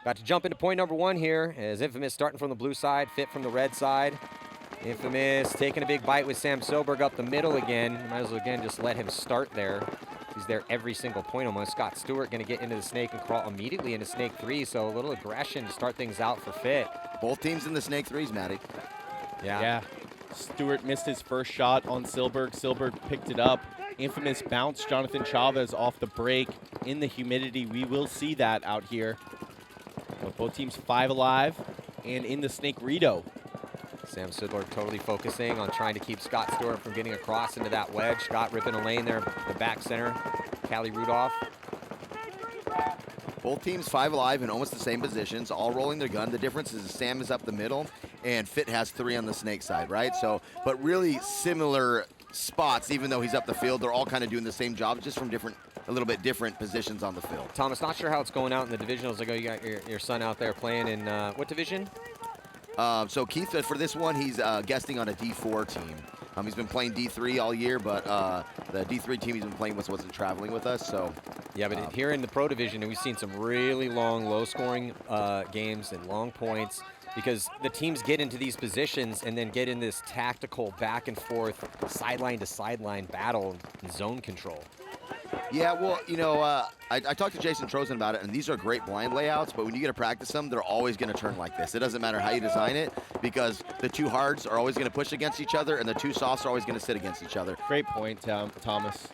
About to jump into point number 1 here as Infamous starting from the blue side, Fit from the red side. Infamous taking a big bite with Sam Soberg up the middle again. Might as well, again, just let him start there. He's there every single point almost. Scott Stewart going to get into the snake and crawl immediately into snake 3, so a little aggression to start things out for Fit. Both teams in the snake 3s, Matty. Yeah. Stewart missed his first shot on Silberg. Silberg picked it up. Infamous bounced Jonathan Chavez off the break. In the humidity, we will see that out here. But both teams 5 alive and in the snake Rito. Sam Sidler totally focusing on trying to keep Scott Stewart from getting across into that wedge. Scott ripping a lane there, the back center. Callie Rudolph. Both teams 5 alive in almost the same positions, all rolling their gun. The difference is Sam is up the middle and Fit has 3 on the snake side, right? So, but really similar spots, even though he's up the field. They're all kind of doing the same job, just from a little bit different positions on the field. Thomas, not sure how it's going out in the divisionals. I go, you got your son out there playing in what division? So Keith, for this one, he's guesting on a D4 team. He's been playing D3 all year, but the D3 team he's been playing with wasn't traveling with us. So yeah, but here in the pro division, we've seen some really long, low-scoring games and long points because the teams get into these positions and then get in this tactical back and forth, sideline to sideline battle and zone control. Yeah, well, you know, I talked to Jason Trozen about it, and these are great blind layouts, but when you get to practice them, they're always going to turn like this. It doesn't matter how you design it, because the 2 hards are always going to push against each other, and the 2 softs are always going to sit against each other. Great point, Thomas.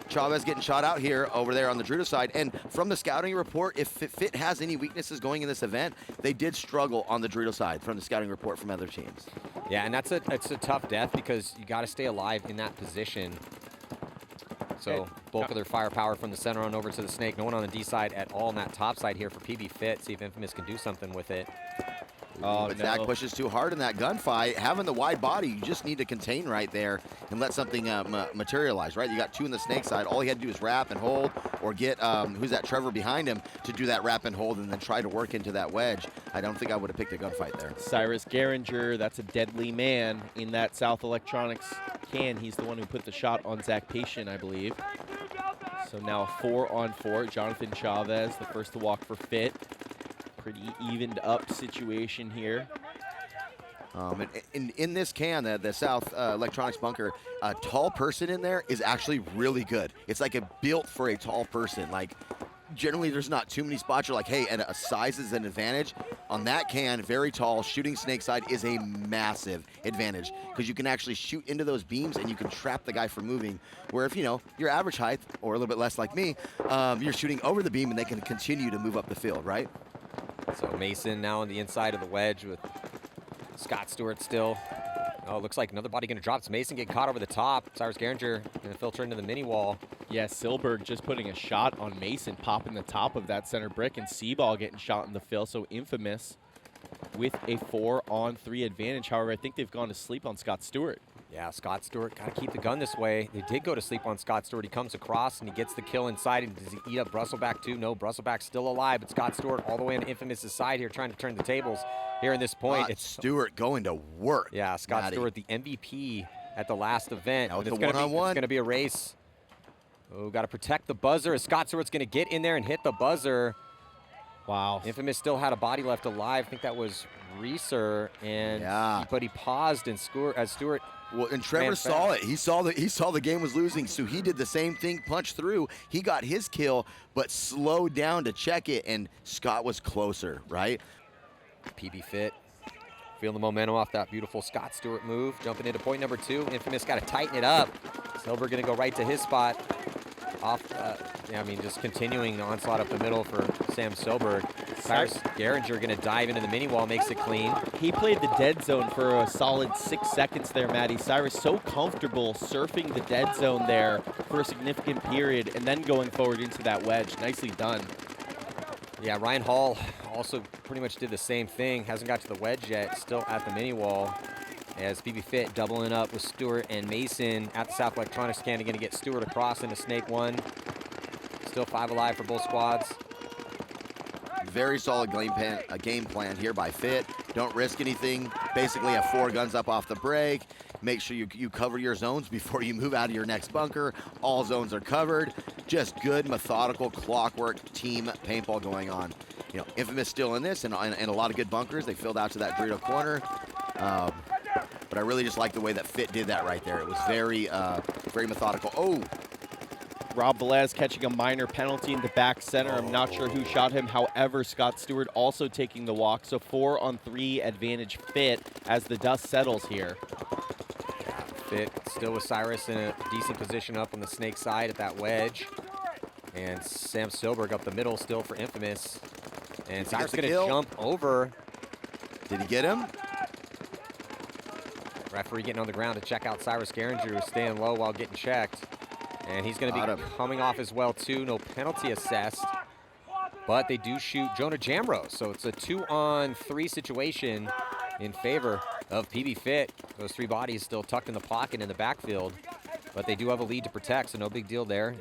Chavez getting shot out here over there on the Drudo side, and from the scouting report, if Fit has any weaknesses going in this event, they did struggle on the Drudo side from the scouting report from other teams. Yeah, and it's a tough death because you got to stay alive in that position. So bulk of their firepower from the center on over to the snake. No one on the D side at all on that top side here for PB Fit. See if Infamous can do something with it. Oh, but Zach pushes too hard in that gunfight. Having the wide body, you just need to contain right there and let something materialize, right? You got 2 on the snake side. All he had to do is wrap and hold, or get, who's that, Trevor behind him, to do that wrap and hold and then try to work into that wedge. I don't think I would have picked a gunfight there. Cyrus Geringer, that's a deadly man in that South Electronics can. He's the one who put the shot on Zach Patient, I believe. So now a 4-on-4. Jonathan Chavez, the first to walk for Fit. Pretty evened up situation here. In this can, the South Electronics bunker, a tall person in there is actually really good. It's like built for a tall person. Like, generally there's not too many spots you're like, hey, and a size is an advantage. On that can, very tall, shooting snake side is a massive advantage because you can actually shoot into those beams and you can trap the guy from moving. Where if, you know, your average height, or a little bit less like me, you're shooting over the beam and they can continue to move up the field, right? So Mason now on the inside of the wedge with Scott Stewart still. Oh, looks like another body going to drop. It's Mason getting caught over the top. Cyrus Geringer going to filter into the mini wall. Yeah, Silberg just putting a shot on Mason, popping the top of that center brick, and Seaball getting shot in the fill. So Infamous with a 4-on-3 advantage. However, I think they've gone to sleep on Scott Stewart. Yeah, Scott Stewart got to keep the gun this way. They did go to sleep on Scott Stewart. He comes across and he gets the kill inside. And does he eat up Brustleback too? No, Brustleback's still alive, but Scott Stewart all the way on Infamous' side here trying to turn the tables. Here in this point, it's Stewart going to work. Yeah, Scott Stewart, the MVP at the last event. Now It's it's going to be a race. Oh, got to protect the buzzer as Scott Stewart's going to get in there and hit the buzzer. Wow. Infamous still had a body left alive. I think that was Reeser, but he paused and Stewart. Well, and Trevor saw it. He saw the game was losing, so he did the same thing, punched through. He got his kill, but slowed down to check it, and Scott was closer, right? PB Fit, feeling the momentum off that beautiful Scott Stewart move. Jumping into point number 2. Infamous got to tighten it up. Silver going to go right to his spot. Just continuing the onslaught up the middle for Sam Soberg. Cyrus Geringer going to dive into the mini wall, makes it clean. He played the dead zone for a solid 6 seconds there, Matty. Cyrus so comfortable surfing the dead zone there for a significant period and then going forward into that wedge. Nicely done. Yeah, Ryan Hall also pretty much did the same thing. Hasn't got to the wedge yet, still at the mini wall. As PB Fit doubling up with Stewart and Mason at the South Electronics can. Going to get Stewart across into Snake 1. Still 5 alive for both squads. Very solid game plan here by Fit. Don't risk anything. Basically have 4 guns up off the break. Make sure you cover your zones before you move out of your next bunker. All zones are covered. Just good, methodical, clockwork team paintball going on you know, Infamous still in this and a lot of good bunkers. They filled out to that Dorito corner. But I really just like the way that Fit did that right there. It was very, very methodical. Oh, Rob Velez catching a minor penalty in the back center. I'm not sure who shot him. However, Scott Stewart also taking the walk. So 4-on-3 advantage Fit as the dust settles here. Fit still with Cyrus in a decent position up on the snake side at that wedge. And Sam Silberg up the middle still for Infamous. And Cyrus going to jump over. Did he get him? Referee getting on the ground to check out Cyrus Geringer, who's staying low while getting checked. And he's going to be coming off as well, too. No penalty assessed. But they do shoot Jonah Jamrose. So it's a 2-on-3 situation in favor of PB Fit. Those 3 bodies still tucked in the pocket in the backfield. But they do have a lead to protect, so no big deal there.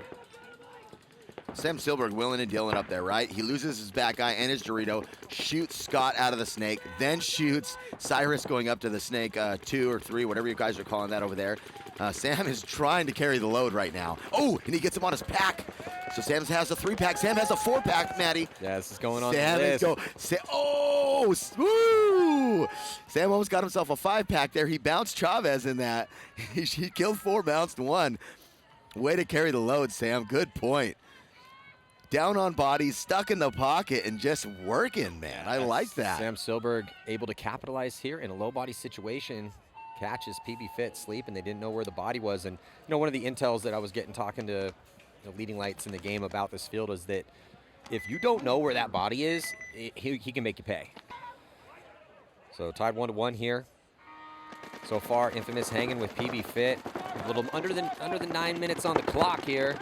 Sam Silberg willing and dealing up there, right? He loses his back guy and his Dorito, shoots Scott out of the snake, then shoots Cyrus going up to the snake 2 or 3, whatever you guys are calling that over there. Sam is trying to carry the load right now. Oh, and he gets him on his pack. So Sam has a 3-pack. Sam has a 4-pack, Maddie. Yeah, this is going on Sam the is list. Oh, woo! Sam almost got himself a 5-pack there. He bounced Chavez in that. He killed 4, bounced 1. Way to carry the load, Sam. Good point. Down on bodies, stuck in the pocket, and just working, man. I like that. Sam Silberg able to capitalize here in a low body situation. Catches PB Fit sleep, and they didn't know where the body was. And, you know, one of the intels that I was getting talking to the leading lights in the game about this field is that if you don't know where that body is, he can make you pay. So tied 1-1 here. So far, Infamous hanging with PB Fit. A little under the 9 minutes on the clock here.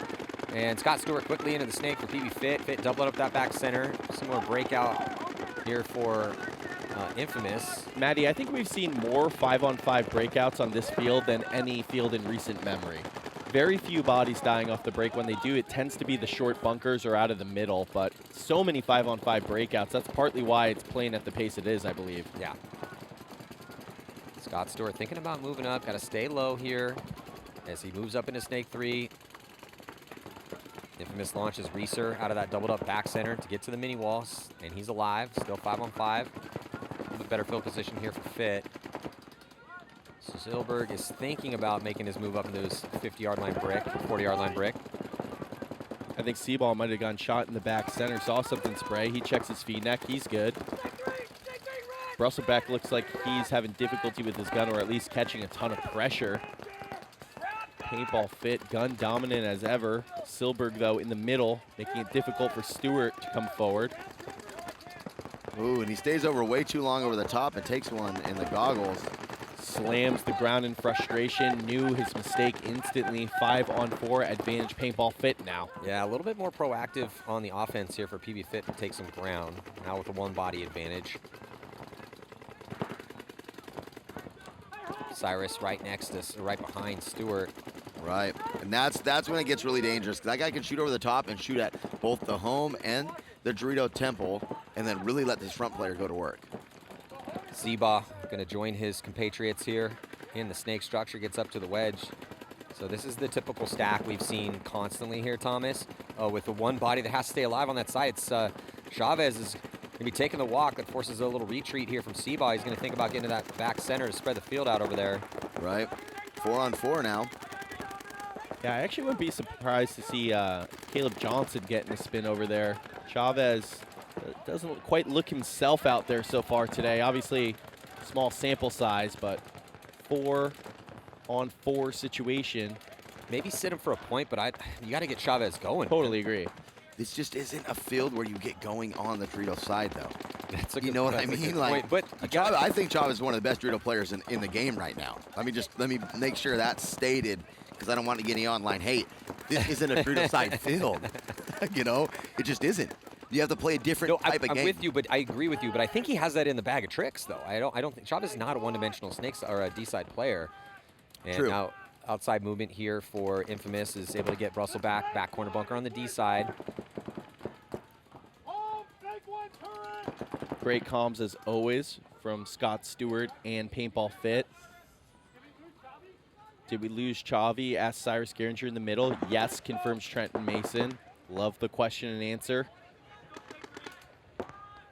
And Scott Stewart quickly into the snake for PB Fit. Fit doubling up that back center. Some more breakout here for Infamous. Maddie, I think we've seen more 5-on-5 breakouts on this field than any field in recent memory. Very few bodies dying off the break. When they do, it tends to be the short bunkers or out of the middle, but so many 5-on-5 breakouts. That's partly why it's playing at the pace it is, I believe. Yeah. Scott Stewart thinking about moving up. Got to stay low here as he moves up into snake 3. Infamous launches Reeser out of that doubled up back center to get to the mini walls, and he's alive. Still 5-on-5. A little bit better field position here for Fit. So Silberg is thinking about making his move up into his 50-yard line brick, 40-yard line brick. I think Seaball might have gone shot in the back center, saw something spray. He checks his feed neck. He's good. Brusselbeck looks like he's having difficulty with his gun, or at least catching a ton of pressure. Paintball Fit, gun dominant as ever. Silberg, though, in the middle, making it difficult for Stewart to come forward. Ooh, and he stays over way too long over the top and takes one in the goggles. Slams the ground in frustration, knew his mistake instantly. 5-on-4 advantage Paintball Fit now. Yeah, a little bit more proactive on the offense here for PB Fit to take some ground, now with a 1-body advantage. Cyrus right next to, right behind Stewart. Right, and that's when it gets really dangerous. That guy can shoot over the top and shoot at both the home and the Dorito Temple, and then really let this front player go to work. Zeba going to join his compatriots here in the snake structure, gets up to the wedge. So this is the typical stack we've seen constantly here, Thomas. With the 1 body that has to stay alive on that side, it's Chavez is going to be taking the walk. That forces a little retreat here from Zeba. He's going to think about getting to that back center to spread the field out over there. Right, 4-on-4 now. Yeah, I actually wouldn't be surprised to see Caleb Johnson getting a spin over there. Chavez doesn't quite look himself out there so far today. Obviously, small sample size, but 4-on-4 situation. Maybe sit him for a point, but you got to get Chavez going. Totally agree. This just isn't a field where you get going on the Dorito side, though. That's a you know what I mean? Like, but I think Chavez is one of the best Dorito players in the game right now. Let me make sure that's stated, because I don't want to get any online hate. This isn't a Dorito side field. You know, it just isn't. You have to play a different type of game. I'm with you, but I agree with you. But I think he has that in the bag of tricks, though. I don't think Chavez is not a one-dimensional snake or a D-side player. And True. now outside movement here for Infamous is able to get Russell back corner bunker on the D side. Great comms as always from Scott Stewart and Paintball Fit. Did we lose Chavi? Asked Cyrus Geringer in the middle. Yes, confirms Trenton Mason. Love the question and answer.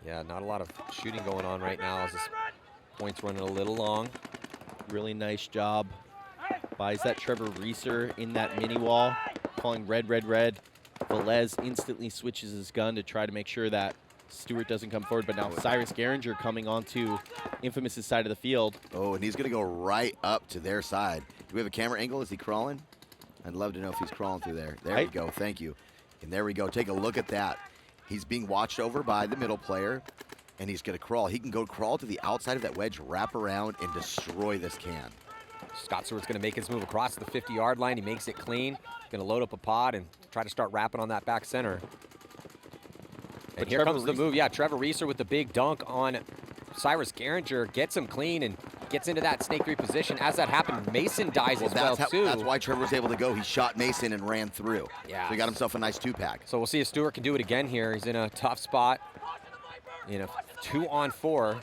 Yeah, not a lot of shooting going on right now as this point's running a little long. Really nice job. Buys that Trevor Reeser in that mini wall, calling red, red, red. Velez instantly switches his gun to try to make sure that Stewart doesn't come forward, but now Cyrus Garinger coming onto Infamous's side of the field. Oh, and he's going to go right up to their side. Do we have a camera angle? Is he crawling? I'd love to know if he's crawling through there. There we go. Thank you. And there we go. Take a look at that. He's being watched over by the middle player, and he's going to crawl. He can go crawl to the outside of that wedge, wrap around, and destroy this can. Scott Stewart's going to make his move across the 50-yard line. He makes it clean. Going to load up a pod and try to start wrapping on that back center. And here comes the move. Yeah, Trevor Reeser with the big dunk on Cyrus Garinger. Gets him clean and gets into that snake 3 position. As that happened, Mason dies as well, too. That's why Trevor was able to go. He shot Mason and ran through. Yeah. So he got himself a nice 2-pack. So we'll see if Stewart can do it again here. He's in a tough spot. In a 2-on-4.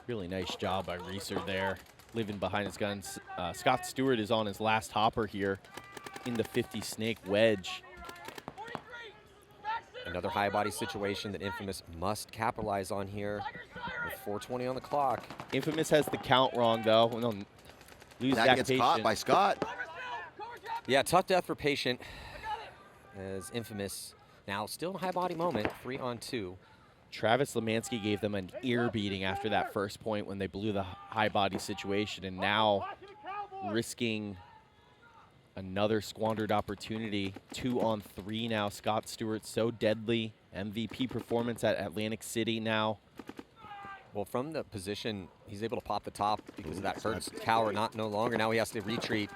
Really nice job by Reeser there, living behind his guns. Scott Stewart is on his last hopper here in the 50 snake wedge. Another high body situation that Infamous must capitalize on here with 4:20 on the clock. Infamous has the count wrong, though. We'll lose that gets caught by Scott. Yeah, tough death for Patient as Infamous now still in a high body moment, 3-on-2. Travis Lemansky gave them an ear beating after that first point when they blew the high body situation, and now risking another squandered opportunity. 2-on-3 now. Scott Stewart so deadly. MVP performance at Atlantic City now. Well, from the position, he's able to pop the top because of that hurts Cower no longer. Now he has to retreat.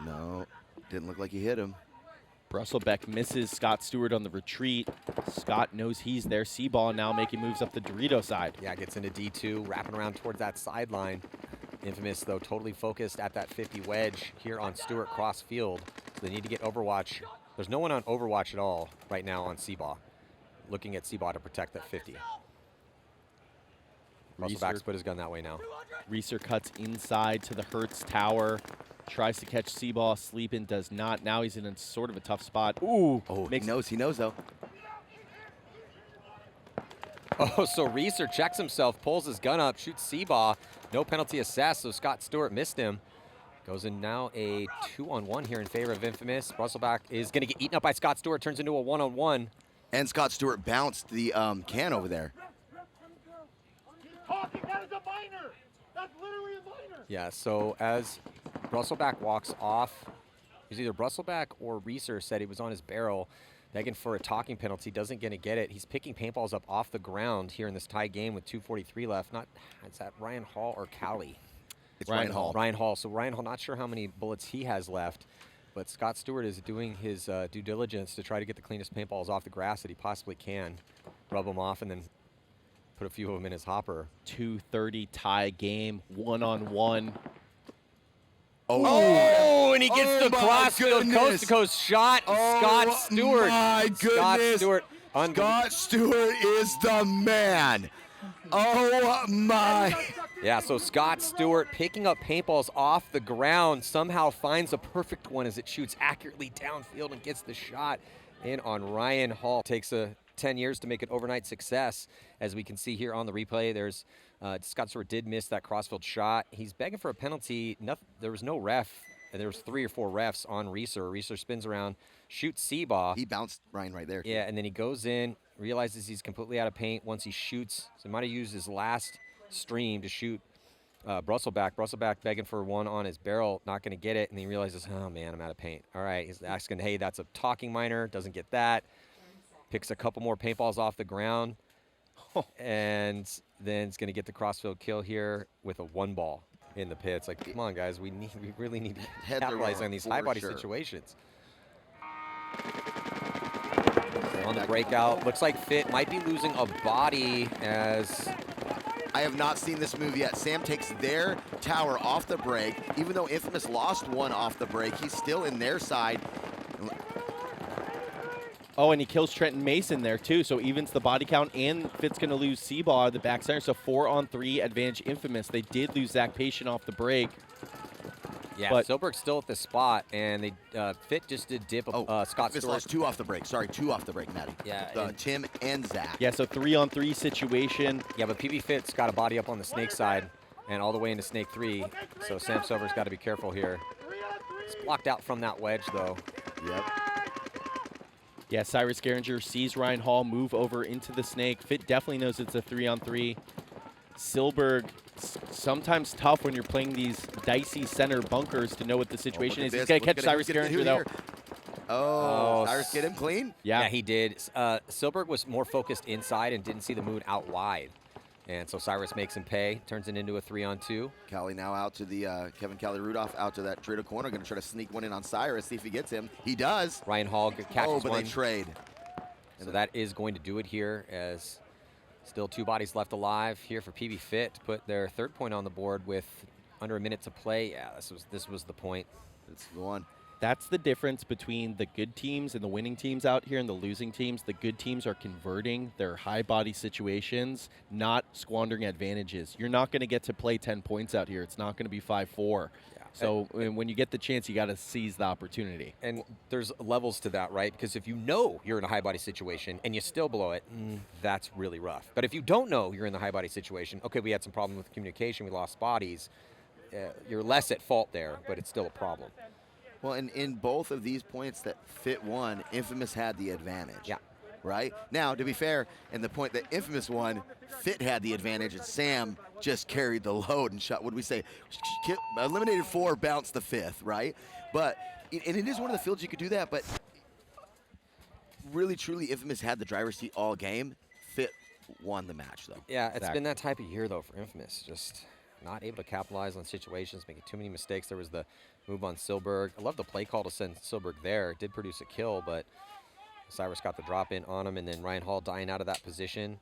No, didn't look like he hit him. Brusselbeck misses Scott Stewart on the retreat. Scott knows he's there. Seaball now making moves up the Dorito side. Yeah, gets into D2, wrapping around towards that sideline. Infamous, though, totally focused at that 50 wedge here on Stewart cross field. So they need to get Overwatch. There's no one on Overwatch at all right now on Seaball. Looking at Seaball to protect that 50. Brusselbeck's put his gun that way now. Reeser cuts inside to the Hertz tower. Tries to catch Seaball, sleeping, does not. Now he's in a sort of a tough spot. Ooh. Oh, he knows though. Oh, so Reeser checks himself, pulls his gun up, shoots Seabaugh. No penalty assessed, so Scott Stewart missed him. Goes in now a 2-on-1 here in favor of Infamous. Brusselbeck is going to get eaten up by Scott Stewart, turns into a 1-on-1. And Scott Stewart bounced the can over there. That is a minor. That's literally a minor. Yeah, so as Brusselbeck walks off, it was either Brusselbeck or Reeser said he was on his barrel, begging for a talking penalty, doesn't get it. He's picking paintballs up off the ground here in this tie game with 2:43 left. Is that Ryan Hall or Cowley? It's Ryan Hall. Ryan Hall. So Ryan Hall, not sure how many bullets he has left, but Scott Stewart is doing his due diligence to try to get the cleanest paintballs off the grass that he possibly can. Rub them off and then put a few of them in his hopper. 2:30 tie game, 1-on-1. Oh, and he gets the crossfield coast-to-coast shot. Scott Stewart. My goodness. Scott Stewart is the man. Oh, my. Yeah, so Scott Stewart picking up paintballs off the ground, somehow finds a perfect one as it shoots accurately downfield and gets the shot in on Ryan Hall. Takes 10 years to make an overnight success. As we can see here on the replay, there's Scott Stewart did miss that crossfield shot. He's begging for a penalty. There was no ref. There was 3 or 4 refs on Reeser. Reeser spins around, shoots Seabaugh. He bounced Ryan right there. Yeah, and then he goes in, realizes he's completely out of paint once he shoots. So he might have used his last stream to shoot Brusselbeck. Brusselbeck begging for one on his barrel, not going to get it. And he realizes, oh, man, I'm out of paint. All right, he's asking, hey, that's a talking minor. Doesn't get that. Picks a couple more paintballs off the ground. And then it's going to get the crossfield kill here with a 1-ball in the pit. It's like, come on, guys, we really need to capitalize on these high body situations. On the breakout, looks like Fit might be losing a body as... I have not seen this move yet. Sam takes their tower off the break. Even though Infamous lost one off the break, he's still in their side. Oh, and he kills Trenton Mason there, too. So evens the body count, and Fit's going to lose Seabaugh at the back center. So 4-on-3 advantage Infamous. They did lose Zach Patient off the break. Yeah, But Silberg's still at the spot, and they Fit just did dip Scott Infamous Stewart. lost 2 off the break. Sorry, 2 off the break, Matty. Yeah, and- Tim and Zach. yeah, so 3-on-3 situation. Yeah, but PB Fit's got a body up on the snake side and all the way into snake 3, so Sam Silver's got to be careful here. It's blocked out from that wedge, though. Yep. Yeah, Cyrus Geringer sees Ryan Hall move over into the snake. Fit definitely knows it's a 3-on-3. Silberg, sometimes tough when you're playing these dicey center bunkers to know what the situation is. He's going to catch Cyrus Geringer, though. Oh, Cyrus get him clean? Yeah. he did. Silberg was more focused inside and didn't see the moon out wide. And so Cyrus makes him pay, turns it into a 3-on-2. Callie now out to the Kevin Callie Rudolph out to that Trito corner. Going to try to sneak one in on Cyrus, see if he gets him. He does. Ryan Hall catches but one. they trade. So that is going to do it here, as still 2 bodies left alive here for PB Fit to put their 3rd point on the board with under a minute to play. Yeah, this was the point. It's the one. That's the difference between the good teams and the winning teams out here and the losing teams. The good teams are converting their high body situations, not squandering advantages. You're not going to get to play 10 points out here. It's not going to be 5-4. Yeah. So when you get the chance, you got to seize the opportunity. And there's levels to that, right? Because if you know you're in a high body situation and you still blow it, that's really rough. But if you don't know you're in the high body situation, okay, we had some problem with communication, we lost bodies, you're less at fault there, but it's still a problem. Well, and in both of these points that Fit won, Infamous had the advantage. Yeah. Right? Now, to be fair, in the point that Infamous won, Fit had the advantage, and Sam just carried the load and shot, what did we say? Eliminated 4, bounced the 5th, right? But, and it is one of the fields you could do that, but really, truly, Infamous had the driver's seat all game. Fit won the match, though. Yeah, it's Exactly. been that type of year, though, for Infamous. Just not able to capitalize on situations, making too many mistakes. There was the move on Silberg. I love the play call to send Silberg there. It did produce a kill, but Cyrus got the drop in on him, and then Ryan Hall dying out of that position.